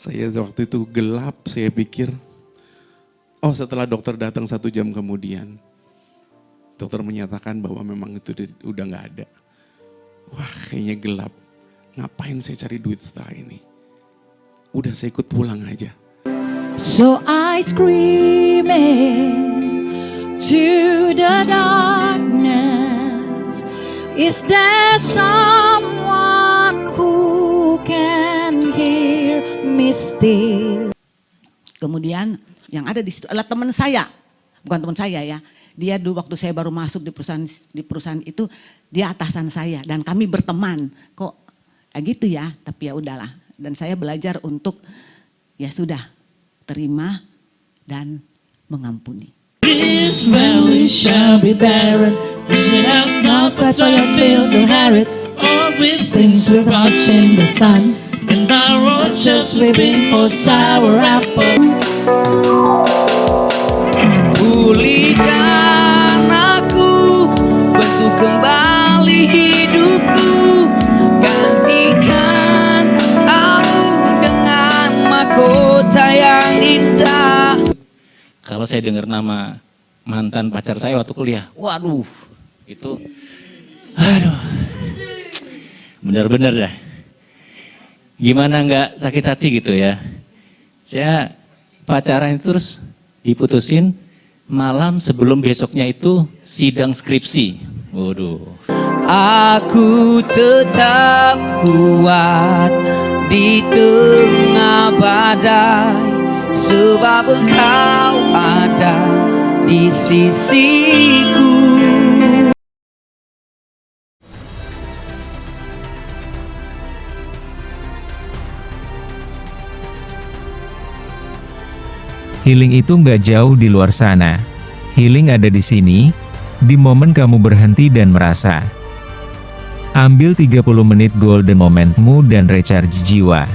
Saya waktu itu gelap, saya pikir, oh setelah dokter datang 1 jam kemudian, dokter menyatakan bahwa memang itu udah gak ada. Wah kayaknya gelap, ngapain saya cari duit setelah ini? Udah saya ikut pulang aja. So I screaming to the darkness, is there someone who can hear me still? Kemudian yang ada di situ adalah teman saya, bukan teman saya ya. Dia dulu waktu saya baru masuk di perusahaan itu, dia atasan saya dan kami berteman. Kok gitu ya, tapi ya udahlah. Dan saya belajar untuk ya sudah terima dan mengampuni. This valley shall be barren, shall not but trials fails to inherit. All with things with us in the sun, and our roaches weeping for sour apple. Pulihkan aku, bentuk kembali hidupku, gantikan aku dengan mahkota yang indah. Kalau saya dengar nama mantan pacar saya waktu kuliah, waduh, itu, aduh, benar-benar dah. Gimana nggak sakit hati gitu ya. Saya pacaran itu terus diputusin malam sebelum besoknya itu sidang skripsi. Waduh. Aku tetap kuat di tengah badai, sebab engkau ada di sisiku. Healing itu nggak jauh di luar sana. Healing ada di sini, di momen kamu berhenti dan merasa. Ambil 30 menit golden momentmu dan recharge jiwa.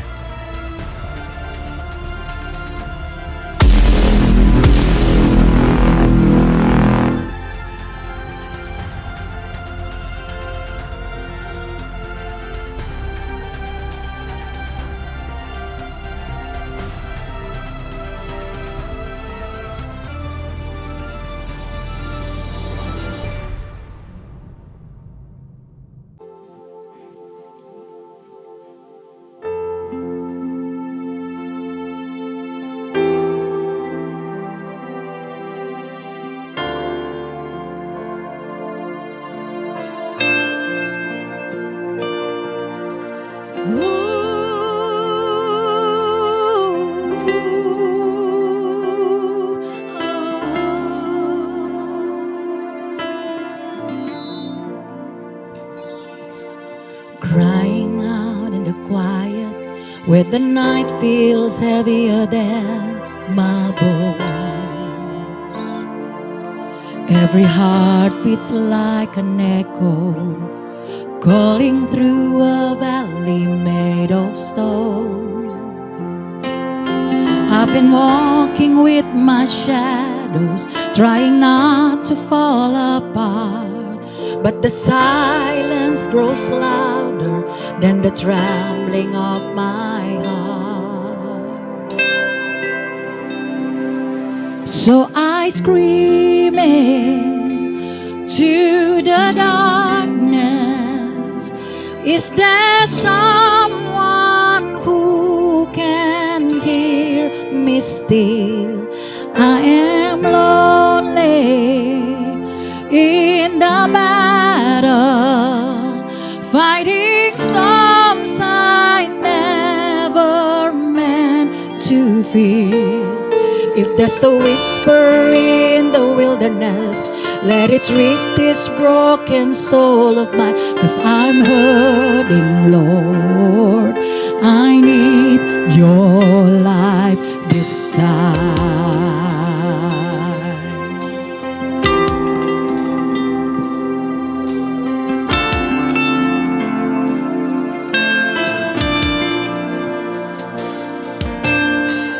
Crying out in the quiet, where the night feels heavier than my bones. Every heart beats like an echo, calling through a valley made of stone. I've been walking with my shadows, trying not to fall apart. But the silence grows louder than the trembling of my heart. So I screaming to the darkness, is there someone who can hear me still? I am lonely in the battle, fighting storms I never meant to feel. If there's a whisper in the wilderness, let it reach this broken soul of mine. 'Cause I'm hurting, Lord, I need your life this time.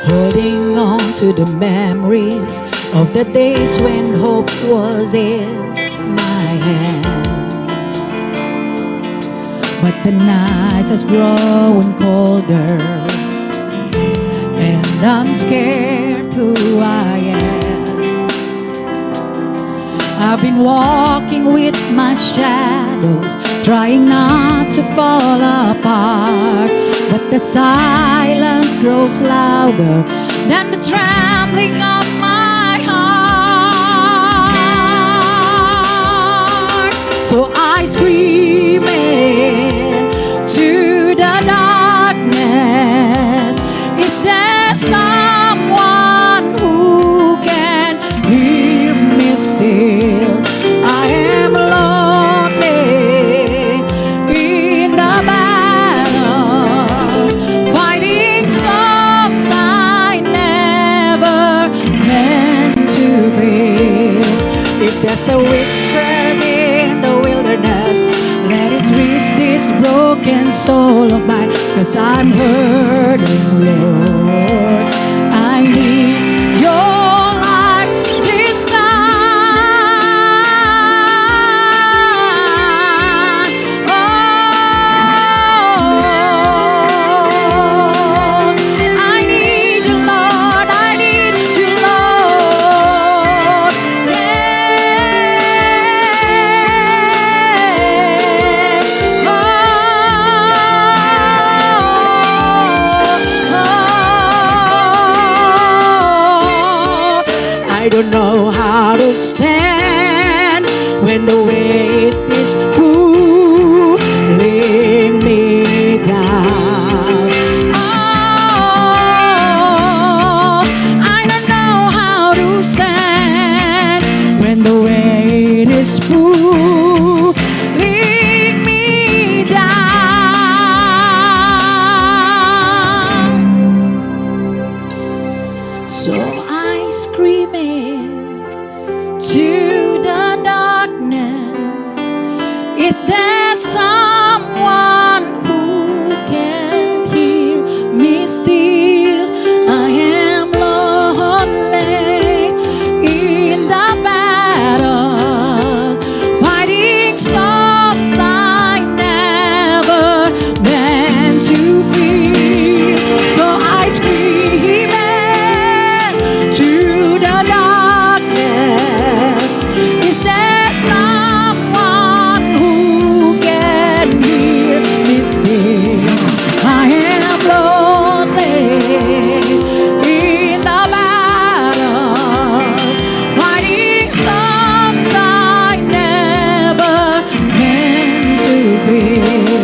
Holding on to the memories of the days when hope was in my hands. But the night has grown colder, and I'm scared who I am. I've been walking with my shadows, trying not to fall apart, but the silence grows louder than the trembling of my heart. So I scream to the darkness, is there someone who can hear me still? I am lonely in the battle, fighting storms I never meant to feel. If there's a whisper in the wilderness, let it reach this broken soul of mine, 'cause I'm hurting, Lord. I need your light this time. Oh, I need you, Lord. I need you, Lord. I don't know how to stand when the weight is pulling me down. Oh, I don't know how to stand when the weight is pulling me down. So I scream to the darkness, is there someone who can hear me still? I am lonely in the battle, fighting storms I never meant to feel. So I scream to the darkness, is there someone who can hear me still? I am lonely in the battle, fighting storms I never meant to feel.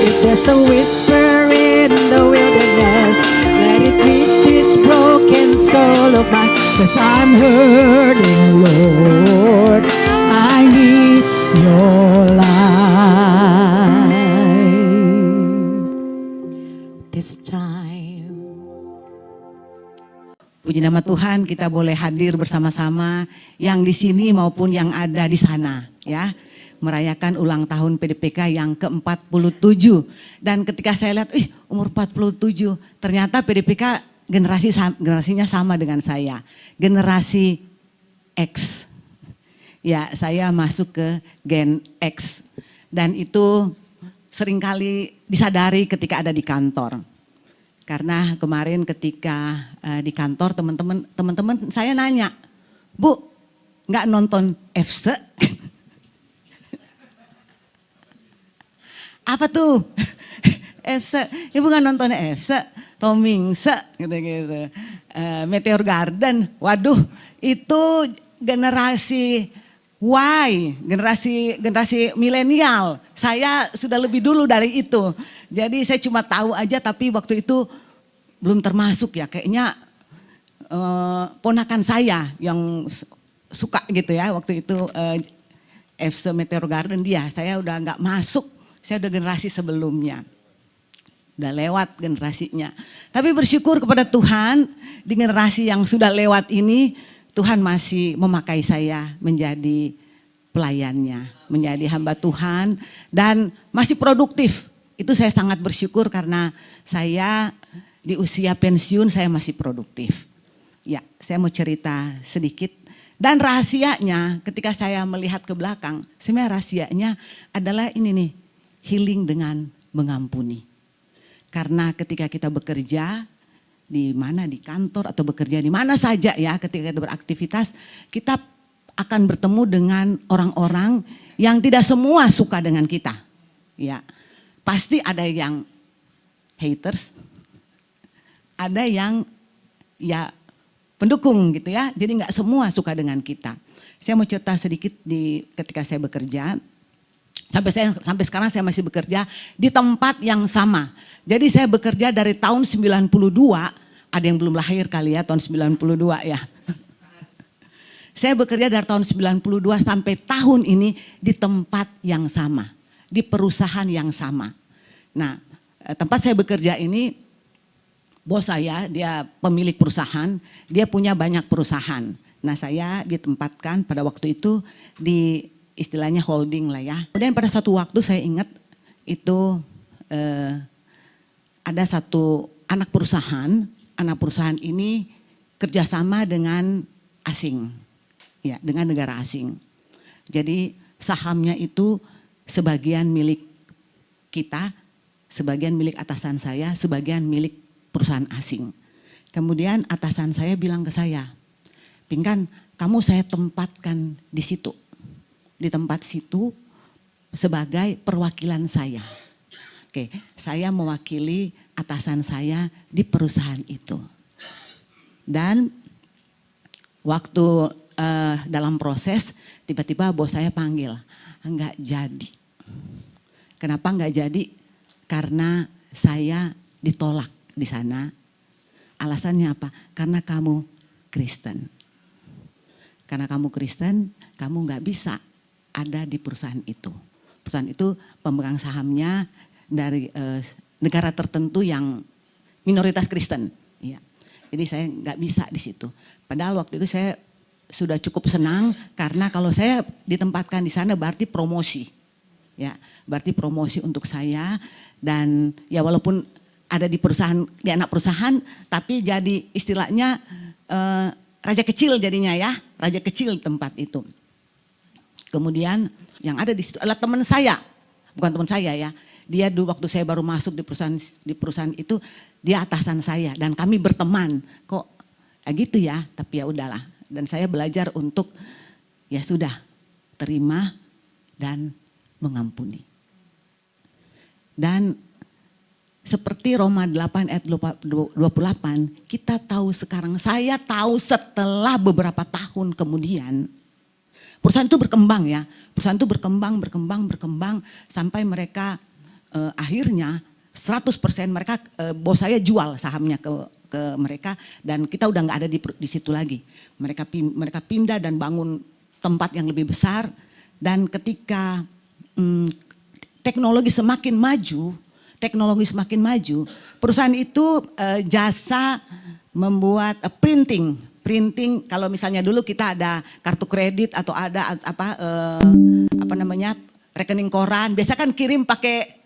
If there's a whisper in the wilderness, let it reach this broken soul of mine, 'cause I'm hurting, Lord. I need your light this time. Puji nama Tuhan, kita boleh hadir bersama-sama yang di sini maupun yang ada di sana, ya. Merayakan ulang tahun PDPK yang ke-47. Dan ketika saya lihat, umur 47, ternyata PDPK generasinya sama dengan saya. Generasi X. Ya, saya masuk ke Gen X. Dan itu seringkali disadari ketika ada di kantor. Karena kemarin ketika di kantor teman-teman saya nanya, "Bu, nggak nonton FC?" Apa tuh? FC, ibu nggak nonton FC, Tomingse gitu-gitu. Meteor Garden, waduh itu generasi Y, generasi milenial. Saya sudah lebih dulu dari itu. Jadi saya cuma tahu aja, tapi waktu itu belum termasuk ya. Kayaknya ponakan saya yang suka gitu ya waktu itu FC Meteor Garden dia. Saya udah nggak masuk. Saya udah generasi sebelumnya. Udah lewat generasinya. Tapi bersyukur kepada Tuhan di generasi yang sudah lewat ini, Tuhan masih memakai saya menjadi pelayannya, menjadi hamba Tuhan dan masih produktif. Itu saya sangat bersyukur karena saya di usia pensiun saya masih produktif. Ya, saya mau cerita sedikit. Dan rahasianya ketika saya melihat ke belakang, sebenarnya rahasianya adalah ini nih, healing dengan mengampuni. Karena ketika kita bekerja, di mana, di kantor atau bekerja di mana saja ya, ketika kita beraktivitas, kita akan bertemu dengan orang-orang yang tidak semua suka dengan kita. Ya, pasti ada yang haters, ada yang ya pendukung gitu ya. Jadi nggak semua suka dengan kita. Saya mau cerita sedikit ketika saya bekerja. Sampai sekarang saya masih bekerja di tempat yang sama. Jadi saya bekerja dari tahun 92, ada yang belum lahir kali ya tahun 92 ya. Saya bekerja dari tahun 92 sampai tahun ini di tempat yang sama, di perusahaan yang sama. Nah, tempat saya bekerja ini, bos saya dia pemilik perusahaan, dia punya banyak perusahaan. Nah, saya ditempatkan pada waktu itu di istilahnya holding lah ya. Kemudian pada satu waktu saya ingat itu ada satu anak perusahaan ini kerjasama dengan asing, ya dengan negara asing. Jadi sahamnya itu sebagian milik kita, sebagian milik atasan saya, sebagian milik perusahaan asing. Kemudian atasan saya bilang ke saya, Pinkan, kamu saya tempatkan di situ. Di tempat situ sebagai perwakilan saya. Oke, saya mewakili atasan saya di perusahaan itu. Dan waktu dalam proses tiba-tiba bos saya panggil, enggak jadi. Kenapa enggak jadi? Karena saya ditolak di sana. Alasannya apa? Karena kamu Kristen. Karena kamu Kristen, kamu enggak bisa ada di perusahaan itu. Perusahaan itu pemegang sahamnya dari negara tertentu yang minoritas Kristen. Ya. Jadi saya nggak bisa di situ. Padahal waktu itu saya sudah cukup senang karena kalau saya ditempatkan di sana berarti promosi. Ya, berarti promosi untuk saya dan ya walaupun ada di perusahaan, di anak perusahaan, tapi jadi istilahnya raja kecil jadinya ya, raja kecil tempat itu. Kemudian yang ada di situ adalah teman saya, bukan teman saya ya. Dia dulu waktu saya baru masuk di perusahaan itu, dia atasan saya dan kami berteman. Kok gitu ya, tapi ya udahlah. Dan saya belajar untuk ya sudah terima dan mengampuni. Dan seperti Roma 8 ayat 28, kita tahu sekarang, saya tahu setelah beberapa tahun kemudian, perusahaan itu berkembang ya. Perusahaan itu berkembang sampai mereka akhirnya 100% mereka bos saya jual sahamnya ke mereka dan kita udah nggak ada di situ lagi. Mereka pindah dan bangun tempat yang lebih besar dan ketika teknologi semakin maju, perusahaan itu jasa membuat printing kalau misalnya dulu kita ada kartu kredit atau ada rekening koran, biasa kan kirim pakai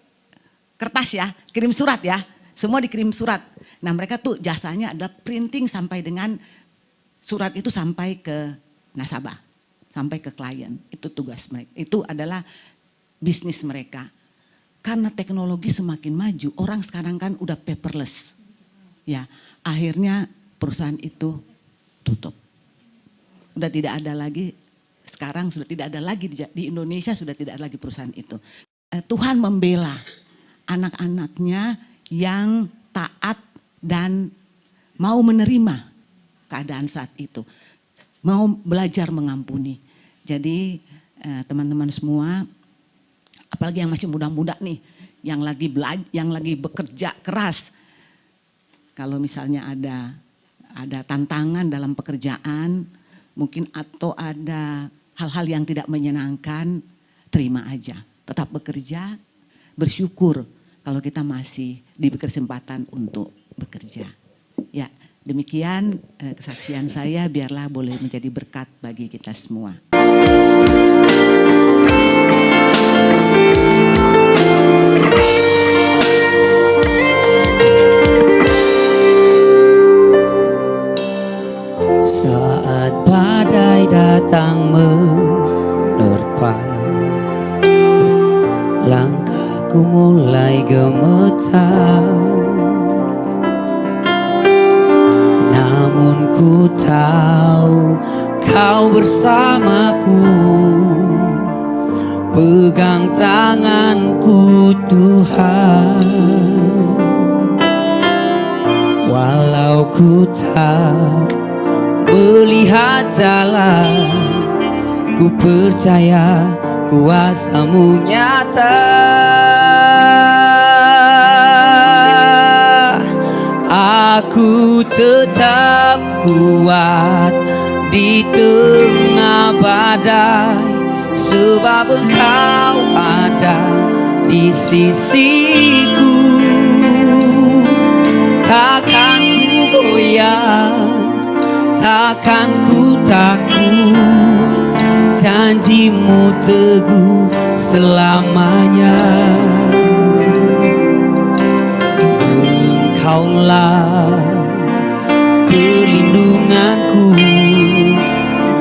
kertas ya, kirim surat ya, semua dikirim surat. Nah mereka tuh jasanya adalah printing sampai dengan surat itu sampai ke nasabah, sampai ke klien. Itu tugas mereka, itu adalah bisnis mereka. Karena teknologi semakin maju, orang sekarang kan udah paperless. Ya, akhirnya perusahaan itu tutup. Udah tidak ada lagi, sekarang sudah tidak ada lagi di Indonesia, sudah tidak ada lagi perusahaan itu. Tuhan membela anak-anaknya yang taat dan mau menerima keadaan saat itu. Mau belajar mengampuni. Jadi teman-teman semua, apalagi yang masih muda-muda nih, yang lagi bekerja keras. Kalau misalnya ada tantangan dalam pekerjaan, mungkin atau ada hal-hal yang tidak menyenangkan, terima aja. Tetap bekerja, bersyukur kalau kita masih diberi kesempatan untuk bekerja. Ya, demikian kesaksian saya, biarlah boleh menjadi berkat bagi kita semua. Saat badai datang menerpa, langkahku mulai gemetar. ku tahu kau bersamaku, pegang tanganku Tuhan. Walau ku tak melihat jalan, ku percaya kuasa-Mu nyata. Aku tetap kuat di tengah badai, sebab Engkau ada di sisiku. Takkan ku goyah, takkan ku takut, janji-Mu teguh selamanya. Engkaulah perlindunganku,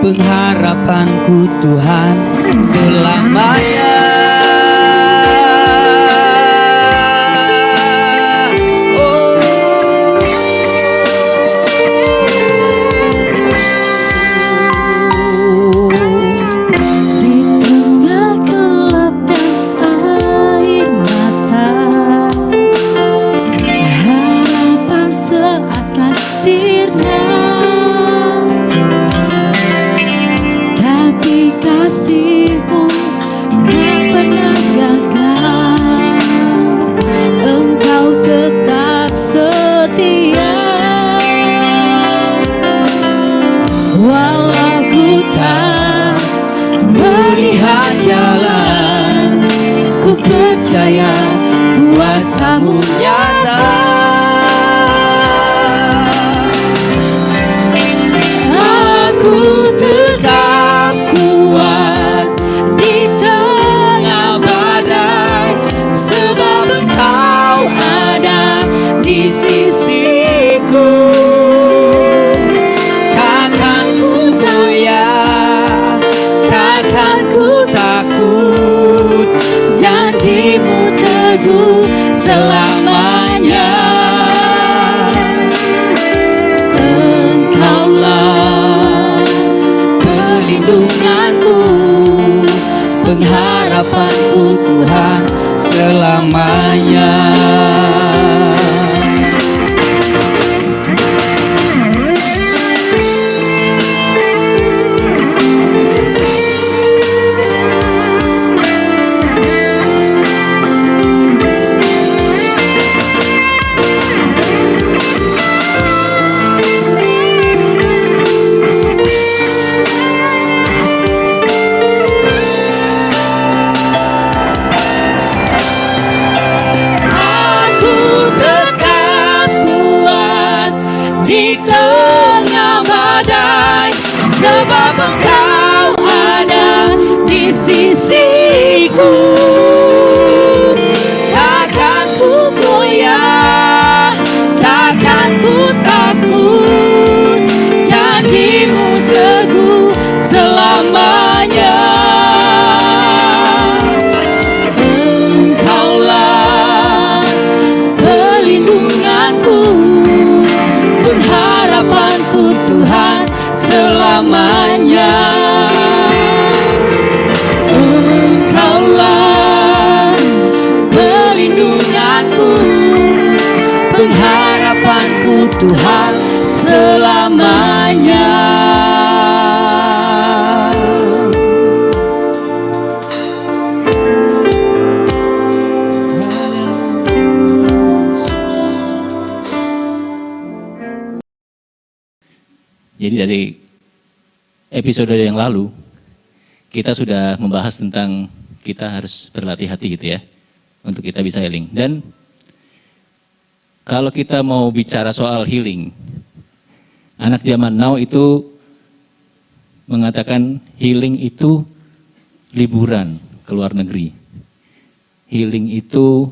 pengharapanku Tuhan selamanya. Jalan, ku percaya kuasa-Mu nyata. Aku tetap kuat di tengah badai, sebab Engkau ada di sisiku. Takkan ku goyah, takkan ku takut, janji-Mu teguh selamanya. Engkaulah perlindunganku, pengharapanku Tuhan selamanya. Di tengah badai, sebab Engkau ada di sisiku. Takkan ku goyah, takkan ku takut, janji-Mu teguh selamanya. Engkaulah perlindunganku, pengharapanku Tuhan selamanya. Engkaulah perlindunganku, pengharapanku Tuhan selamanya. Jadi dari episode yang lalu, kita sudah membahas tentang kita harus berlatih hati gitu ya, untuk kita bisa healing. Dan kalau kita mau bicara soal healing, anak zaman now itu mengatakan healing itu liburan ke luar negeri. Healing itu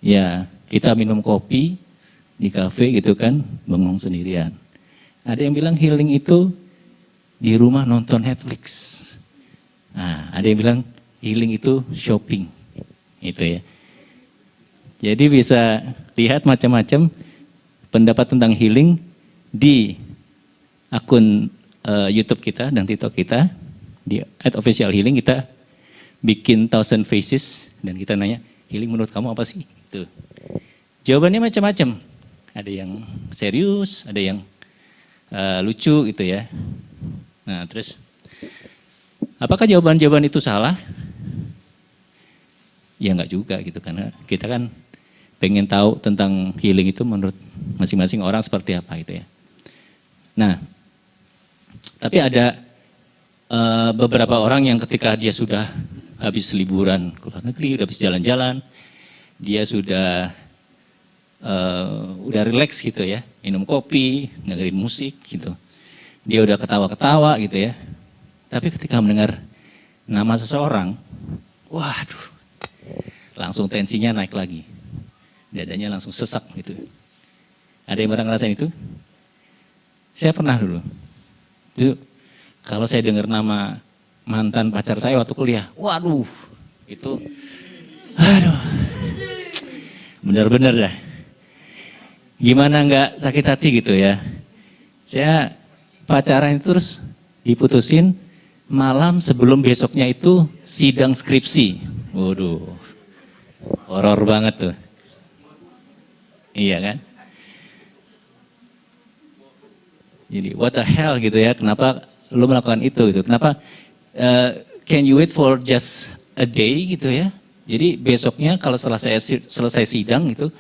ya kita minum kopi di kafe gitu kan, bengong sendirian. Ada yang bilang healing itu di rumah nonton Netflix. Nah, ada yang bilang healing itu shopping. Itu ya. Jadi bisa lihat macam-macam pendapat tentang healing di akun YouTube kita dan TikTok kita di @officialhealing kita bikin 1000 faces dan kita nanya, healing menurut kamu apa sih? Tuh. Jawabannya macam-macam. Ada yang serius, ada yang lucu gitu ya. Nah, terus apakah jawaban-jawaban itu salah? Ya enggak juga gitu, karena kita kan pengen tahu tentang healing itu menurut masing-masing orang seperti apa gitu ya. Nah, tapi ada beberapa orang yang ketika dia sudah habis liburan ke luar negeri, udah habis jalan-jalan, dia sudah udah relax gitu ya, minum kopi, dengerin musik gitu. Dia udah ketawa-ketawa gitu ya. Tapi ketika mendengar nama seseorang, waduh, langsung tensinya naik lagi. Dadanya langsung sesak gitu. Ada yang pernah ngerasain itu? Saya pernah dulu. Itu kalau saya dengar nama mantan pacar saya waktu kuliah, waduh, itu, aduh, benar-benar dah. Gimana nggak sakit hati gitu ya. Saya pacaran itu terus diputusin malam sebelum besoknya itu sidang skripsi. Waduh, horor banget tuh. Iya kan? Jadi what the hell gitu ya, kenapa lu melakukan itu gitu, kenapa can you wait for just a day gitu ya. Jadi besoknya kalau selesai sidang gitu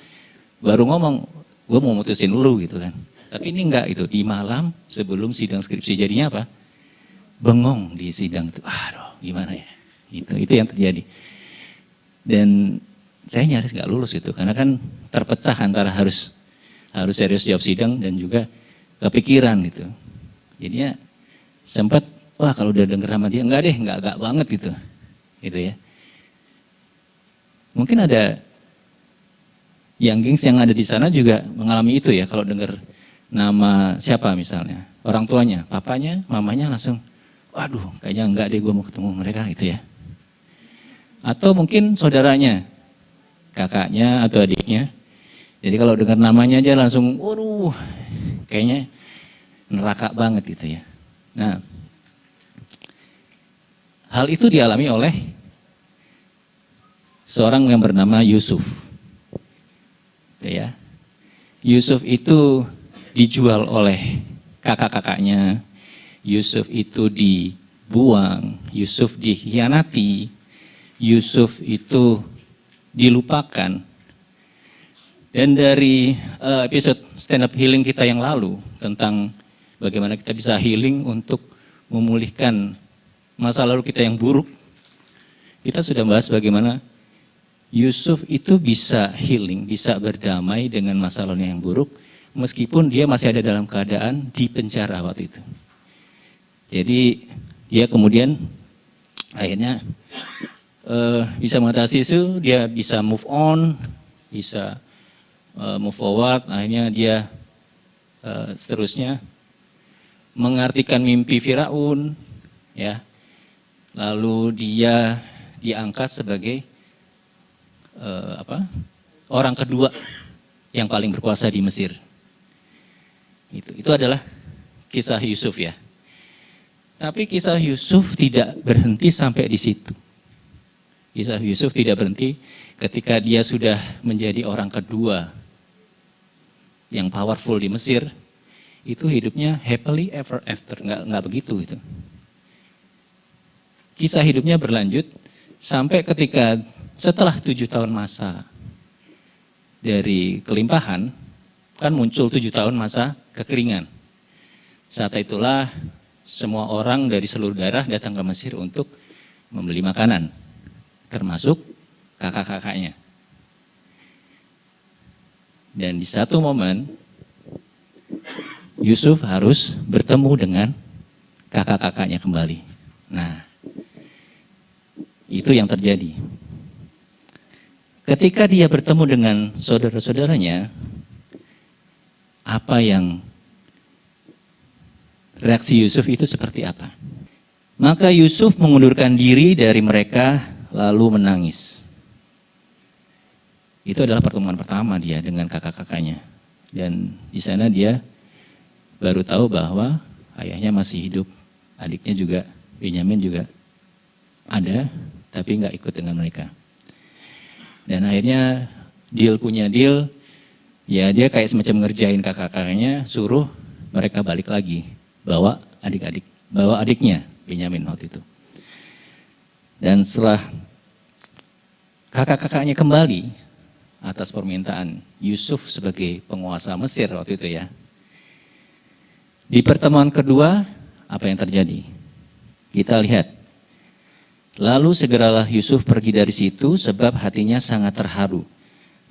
baru ngomong, gue mau mutusin lu gitu kan. Tapi ini enggak itu, di malam sebelum sidang skripsi. Jadinya apa? Bengong di sidang itu, aduh gimana ya, itu yang terjadi. Dan saya nyaris nggak lulus gitu, karena kan terpecah antara harus serius jawab sidang dan juga kepikiran gitu. Jadinya sempat, wah kalau udah denger sama dia, enggak banget gitu. Gitu ya. Mungkin ada yang gengs yang ada di sana juga mengalami itu ya, kalau denger nama siapa misalnya, orang tuanya, papanya, mamanya langsung, waduh kayaknya enggak deh gue mau ketemu mereka gitu ya. Atau mungkin saudaranya, kakaknya atau adiknya. Jadi kalau dengar namanya aja langsung, waduh, kayaknya neraka banget gitu ya. Nah, hal itu dialami oleh seorang yang bernama Yusuf. Gitu ya. Yusuf itu dijual oleh kakak-kakaknya. Yusuf itu dibuang, Yusuf dikhianati, Yusuf itu dilupakan. Dan dari episode stand up healing kita yang lalu tentang bagaimana kita bisa healing untuk memulihkan masa lalu kita yang buruk, kita sudah bahas bagaimana Yusuf itu bisa healing, bisa berdamai dengan masa lalunya yang buruk, meskipun dia masih ada dalam keadaan di penjara waktu itu. Jadi dia kemudian akhirnya bisa mengatasi itu, dia bisa move on, bisa move forward, akhirnya dia seterusnya mengartikan mimpi Firaun, ya. Lalu dia diangkat sebagai orang kedua yang paling berkuasa di Mesir. Itu adalah kisah Yusuf ya. Tapi kisah Yusuf tidak berhenti sampai di situ. Kisah Yusuf tidak berhenti ketika dia sudah menjadi orang kedua yang powerful di Mesir, itu hidupnya happily ever after, nggak begitu gitu. Kisah hidupnya berlanjut sampai ketika setelah 7 tahun masa dari kelimpahan, kan muncul 7 tahun masa kekeringan. Saat itulah semua orang dari seluruh daerah datang ke Mesir untuk membeli makanan, termasuk kakak-kakaknya. Dan di satu momen, Yusuf harus bertemu dengan kakak-kakaknya kembali. Nah, itu yang terjadi. Ketika dia bertemu dengan saudara-saudaranya, apa yang reaksi Yusuf itu seperti apa? Maka Yusuf mengundurkan diri dari mereka lalu menangis. Itu adalah pertemuan pertama dia dengan kakak-kakaknya. Dan di sana dia baru tahu bahwa ayahnya masih hidup, adiknya juga, Benyamin juga ada, tapi nggak ikut dengan mereka. Dan akhirnya punya deal, ya dia kayak semacam ngerjain kakak-kakaknya, suruh mereka balik lagi, bawa adiknya, Benyamin waktu itu. Dan setelah kakak-kakaknya kembali atas permintaan Yusuf sebagai penguasa Mesir waktu itu ya. Di pertemuan kedua, apa yang terjadi? Kita lihat. Lalu segeralah Yusuf pergi dari situ sebab hatinya sangat terharu.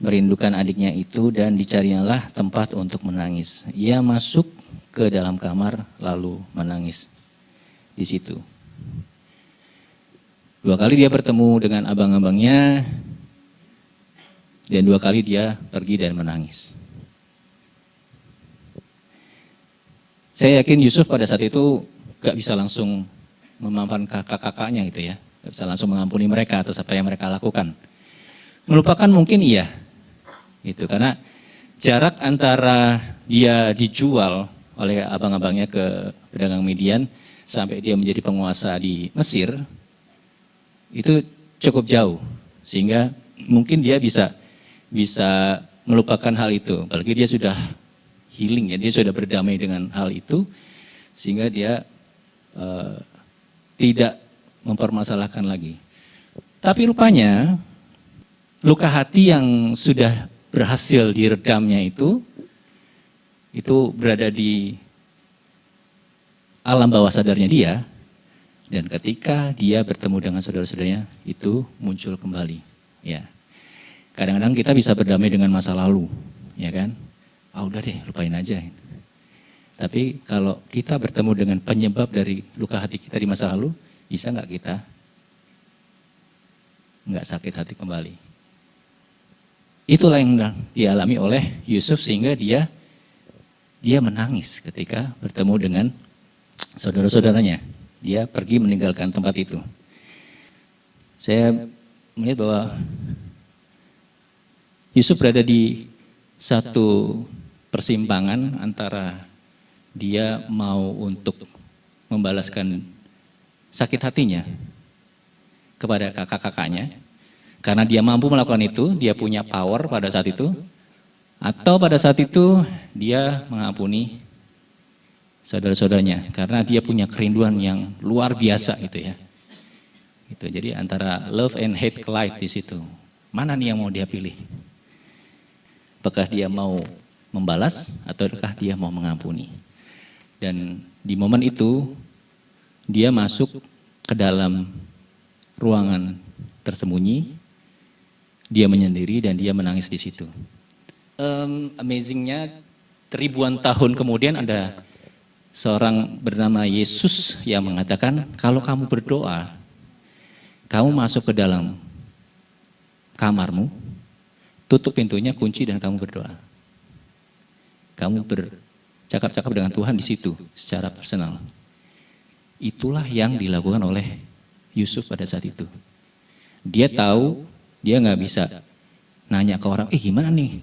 Merindukan adiknya itu dan dicarilah tempat untuk menangis. Ia masuk ke dalam kamar lalu menangis di situ. 2 kali dia bertemu dengan abang-abangnya dan 2 kali dia pergi dan menangis. Saya yakin Yusuf pada saat itu gak bisa langsung memaafkan kakak-kakaknya gitu ya. Gak bisa langsung mengampuni mereka atas apa yang mereka lakukan. Melupakan mungkin iya. Gitu, karena jarak antara dia dijual oleh abang-abangnya ke pedagang Midian sampai dia menjadi penguasa di Mesir, itu cukup jauh. Sehingga mungkin dia bisa melupakan hal itu. Apalagi dia sudah healing ya, dia sudah berdamai dengan hal itu. Sehingga dia tidak mempermasalahkan lagi. Tapi rupanya luka hati yang sudah berhasil diredamnya itu berada di alam bawah sadarnya dia, dan ketika dia bertemu dengan saudara-saudaranya itu muncul kembali. Ya, kadang-kadang kita bisa berdamai dengan masa lalu, ya kan? Udah deh, lupain aja. Tapi kalau kita bertemu dengan penyebab dari luka hati kita di masa lalu, bisa nggak kita nggak sakit hati kembali? Itulah yang dialami oleh Yusuf sehingga dia menangis ketika bertemu dengan saudara-saudaranya. Dia pergi meninggalkan tempat itu. Saya melihat bahwa Yusuf berada di satu persimpangan antara dia mau untuk membalaskan sakit hatinya kepada kakak-kakaknya, karena dia mampu melakukan itu, dia punya power pada saat itu, atau pada saat itu dia mengampuni saudara-saudaranya, karena dia punya kerinduan yang luar biasa gitu ya. Gitu, jadi antara love and hate collide di situ. Mana nih yang mau dia pilih? Apakah dia mau membalas ataukah dia mau mengampuni? Dan di momen itu dia masuk ke dalam ruangan tersembunyi, dia menyendiri dan dia menangis di situ. Amazingnya, ribuan tahun kemudian ada seorang bernama Yesus yang mengatakan, kalau kamu berdoa, kamu masuk ke dalam kamarmu, tutup pintunya, kunci dan kamu berdoa. Kamu bercakap-cakap dengan Tuhan di situ secara personal. Itulah yang dilakukan oleh Yusuf pada saat itu. Dia tahu, dia nggak bisa nanya ke orang, gimana nih?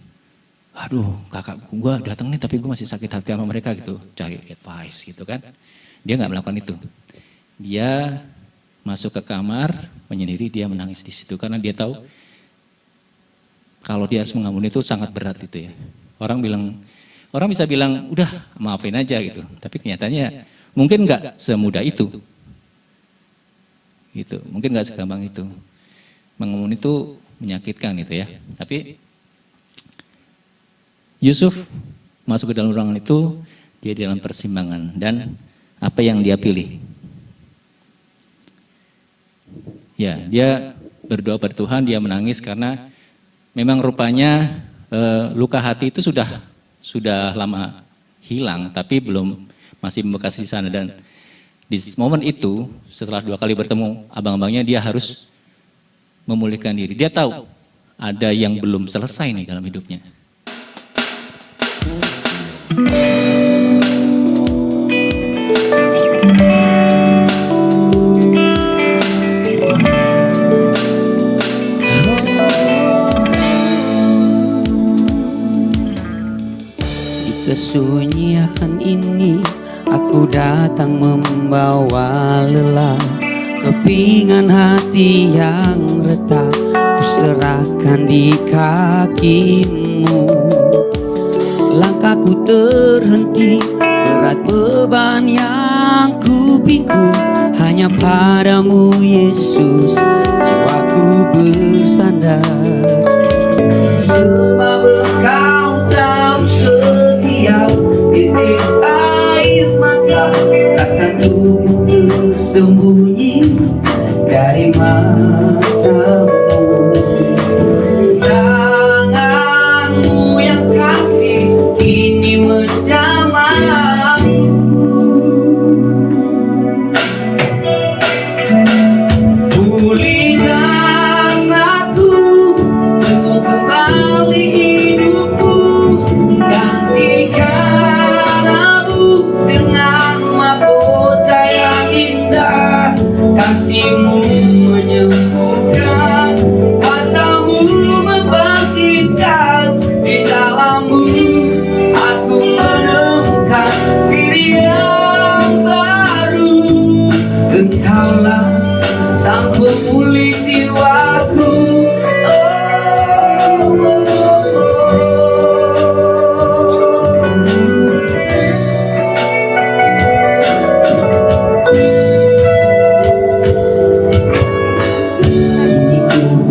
Aduh, kakak gue datang nih tapi gue masih sakit hati sama mereka gitu. Cari advice gitu kan. Dia nggak melakukan itu. Dia masuk ke kamar, menyendiri, dia menangis di situ. Karena dia tahu kalau dia harus mengampuni itu sangat berat itu ya. Orang bisa bilang, udah maafin aja gitu. Tapi kenyataannya mungkin nggak semudah itu. Gitu, mungkin nggak segampang itu. Mengampuni itu menyakitkan gitu ya. Tapi Yusuf masuk ke dalam ruangan itu, dia di dalam persimpangan. Dan apa yang dia pilih? Ya, dia berdoa pada Tuhan, dia menangis karena memang rupanya luka hati itu sudah lama hilang, tapi masih membekas di sana. Dan di momen itu, setelah 2 kali bertemu abang-abangnya, dia harus memulihkan diri. Dia tahu ada yang belum selesai nih dalam hidupnya. kesunyian ini aku datang membawa lelah. Kepingan hati yang retak ku serahkan di kakimu. Langkahku terhenti, berat beban yang ku pikul hanya padamu Yesus, jiwaku bersandar. Sebab Engkau tahu setiap titik air mata, tak satu tersembunyi dari matamu. Tanganmu yang kasih kini menjamahku. Pulihkan aku, bentuk kembali hidupku, gantikan aku dengan mahkota yang indah. Kasih-Mu menyembuhkan, kuasa-Mu membangkitkan. Di dalam-Mu aku menemukan diri yang baru. Engkaulah sang pemulih jiwaku.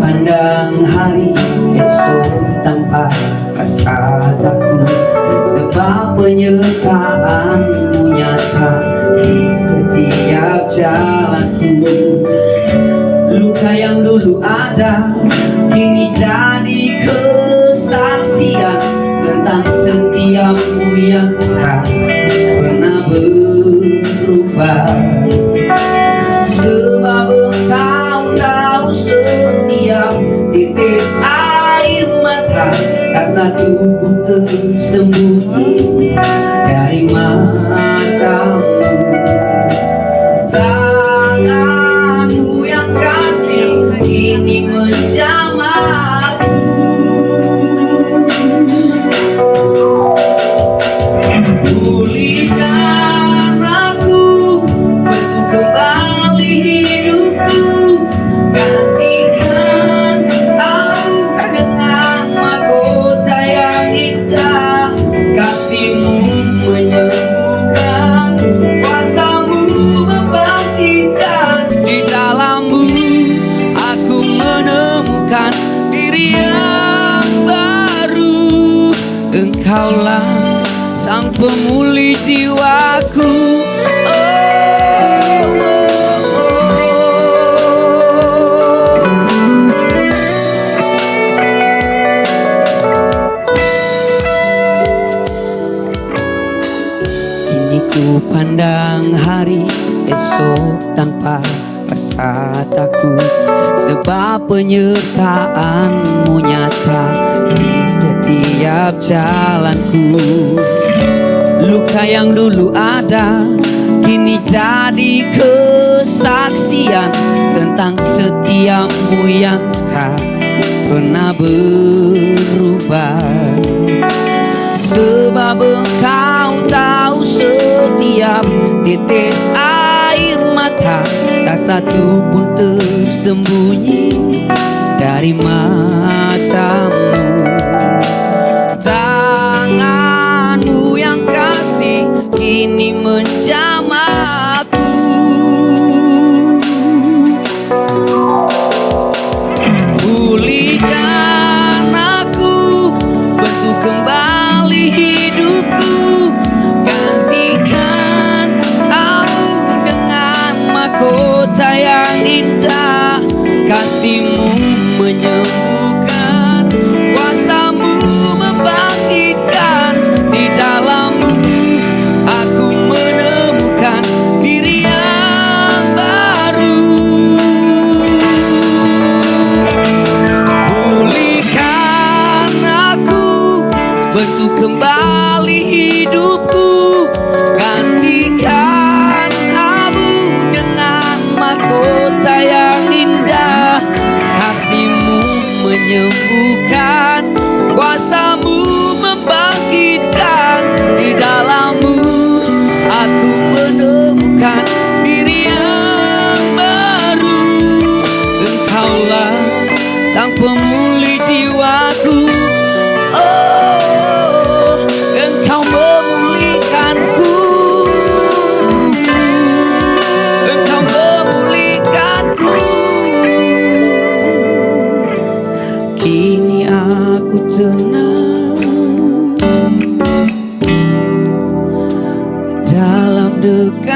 Pandang hari esok tanpa rasa takut, sebab penyertaan-Mu nyata di setiap jalanku. Luka yang dulu ada kini jadi kesaksian tentang setiap-Mu yang tak pernah berubah. Sebab Engkau tahu setiap titik air mata, tak satu pun tersembunyi dari matamu. Tangan-Mu yang kasih kini menjamahku. Pulihkan aku, bentuk kembali hidupku, gantikan aku dengan mahkota yang indah. Kasih-Mu menyembuhkan, kuasa-Mu membangkitkan. Di dalam-Mu aku menemukan diri yang baru. Engkaulah sang pemulih jiwaku. Kini ku pandang hari esok tanpa rasa takut, sebab penyertaan-Mu nyata di setiap jalanku. Luka yang dulu ada kini jadi kesaksian tentang setiap-Mu yang tak pernah berubah. Sebab Engkau tahu setiap tetes air mata, tak satu pun tersembunyi dari matamu. Tangan-Mu yang kasih kini menjamahku. Pulihkan aku, bentuk kembali hidupku, gantikan aku dengan mahkota yang indah. Kasih-Mu menyembuhkan, kuasa-Mu membangkitkan. Di dalam-Mu aku menemukan diri yang baru. Pulihkan aku, bentuk kembali hidupku, gantikan aku dengan mahkota yang indah. Kasih-Mu menyembuhkan, kuasa-Mu membangkitkan. dekat.